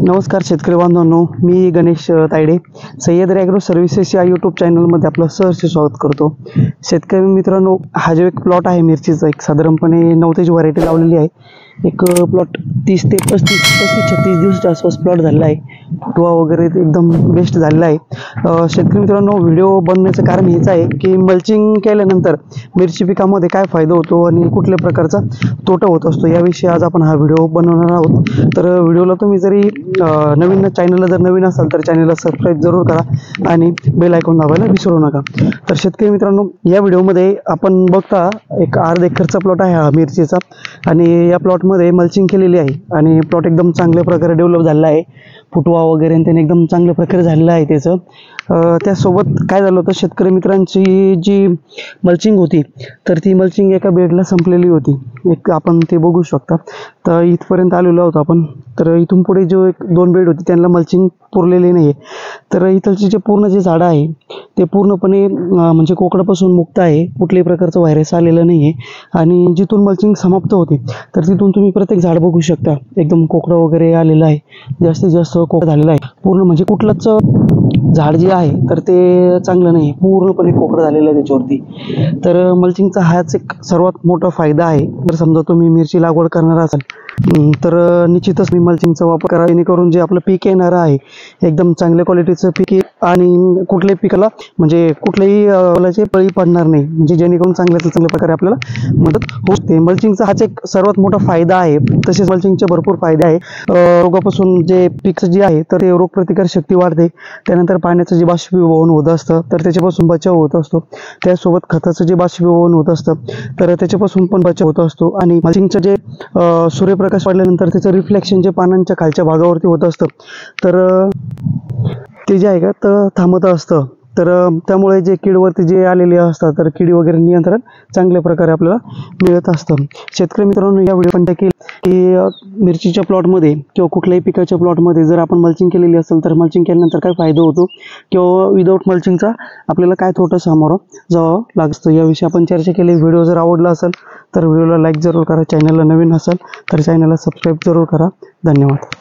नमस्कार शेतकरी बांधवांनो, मी गणेश तायडे सह्याद्री ॲग्रो सर्व्हिसेस या यूट्यूब चॅनलमध्ये आपलं सहर्ष स्वागत करतो। शेतकरी मित्रांनो, हा जो एक प्लॉट आहे मिरचीचा, एक साधारणपणे 9 तेज व्हरायटी लावलेली आहे। एक प्लॉट 30 ते 35-36 दिवसाच्या आसपास प्लॉट झालेला आहे। फुटवा वगैरे एकदम बेस्ट झालेला आहे। शेतकरी मित्रांनो, व्हिडिओ बनवण्याचं कारण हेच आहे की मल्चिंग केल्यानंतर मिरची पिकामध्ये काय फायदा होतो आणि कुठल्या प्रकारचा तोटा होत असतो याविषयी आज आपण हा व्हिडिओ बनवणार आहोत। तर व्हिडिओला तुम्ही जरी नवीन चॅनलला जर नवीन असाल तर चॅनलला सबस्क्राईब जरूर करा आणि बेल आयकॉन दाबायला विसरू नका। तर शेतकरी मित्रांनो, या व्हिडिओमध्ये आपण बघता एक अर्धा एकरचा प्लॉट आहे हा मिरचीचा आणि या प्लॉटमध्ये मल्चिंग केलेली आहे आणि प्लॉट एकदम चांगल्या प्रकारे डेव्हलप झालेला आहे। फुटवा वगैरे त्याने एकदम चांगल्या प्रकारे झालेला आहे त्याचं। त्यासोबत काय झालं होतं, शेतकरी मित्रांची जी मल्चिंग होती तर ती मल्चिंग एका बेडला संपलेली होती। एक आपण ते बघू शकता। तर इथपर्यंत आलेलो आहोत आपण। तर इथून पुढे जो एक 2 बेड होती त्यांना मल्चिंग पुरलेली नाही आहे। तर इथलची जे पूर्ण जे झाडं आहे ते पूर्णपणे म्हणजे कोकडापासून मुक्त आहे, कुठल्याही प्रकारचं व्हायरस आलेलं नाही आहे। आणि जिथून मल्चिंग समाप्त होते तर तिथून तुम्ही प्रत्येक झाड बघू शकता, एकदम कोकडा वगैरे आलेला आहे, जास्तीत जास्त कोकडा झालेला आहे पूर्ण, म्हणजे कुठलंच झाड जे आहे तर ते चांगलं नाही, पूर्णपणे कोकडा झालेला आहे त्याच्यावरती। तर मल्चिंगचा हाच एक सर्वात मोठा फायदा आहे। जर समजा तुम्ही मिरची लागवड करणार असाल तर निश्चितच मी मल्चिंगचा वापर करा, जेणेकरून जे आपलं पीक येणार आहे एकदम चांगल्या क्वालिटीचं पीक आणि कुठल्याही पिकाला म्हणजे कुठल्याही पळी पडणार नाही, म्हणजे जेणेकरून चांगल्या प्रकारे आपल्याला मदत होते। मल्चिंगचा हाच एक सर्वात मोठा फायदा आहे। तसेच मल्चिंगचे भरपूर फायदे आहे। रोगापासून जे पीक जे आहे तर ते रोगप्रतिकार शक्ती वाढते। त्यानंतर पाण्याचं जे बाष्पीभवन होत असतं तर त्याच्यापासून बचाव होत असतो। त्यासोबत खताचं जे बाष्पीभवन होत असतं तर त्याच्यापासून पण बचाव होत असतो। आणि मल्चिंगचं जे सूर्यप्रकाश पडल्यानंतर त्याचं रिफ्लेक्शन जे पानांच्या खालच्या भागावरती होत असतं तर ते जे आहे का तर थांबत असतं। तर त्यामुळे जे कीडवरती जे आलेले असतात तर कीड वगैरे नियंत्रण चांगल्या प्रकारे आपल्याला मिळत असतं। शेतकरी मित्रांनो, या व्हिडिओ पण की मिरचीच्या प्लॉटमध्ये किंवा कुठल्याही पिकाच्या प्लॉटमध्ये जर आपण मल्चिंग केलेली असेल तर मल्चिंग केल्यानंतर काय फायदा होतो किंवा विदाऊट मल्चिंगचा आपल्याला काय तोटा सामोरं जावं लागतं याविषयी आपण चर्चा केली। व्हिडिओ जर आवडला असेल तर व्हिडिओला लाईक जरूर करा, चॅनलला नवीन असाल तर चॅनलला सबस्क्राईब जरूर करा। धन्यवाद।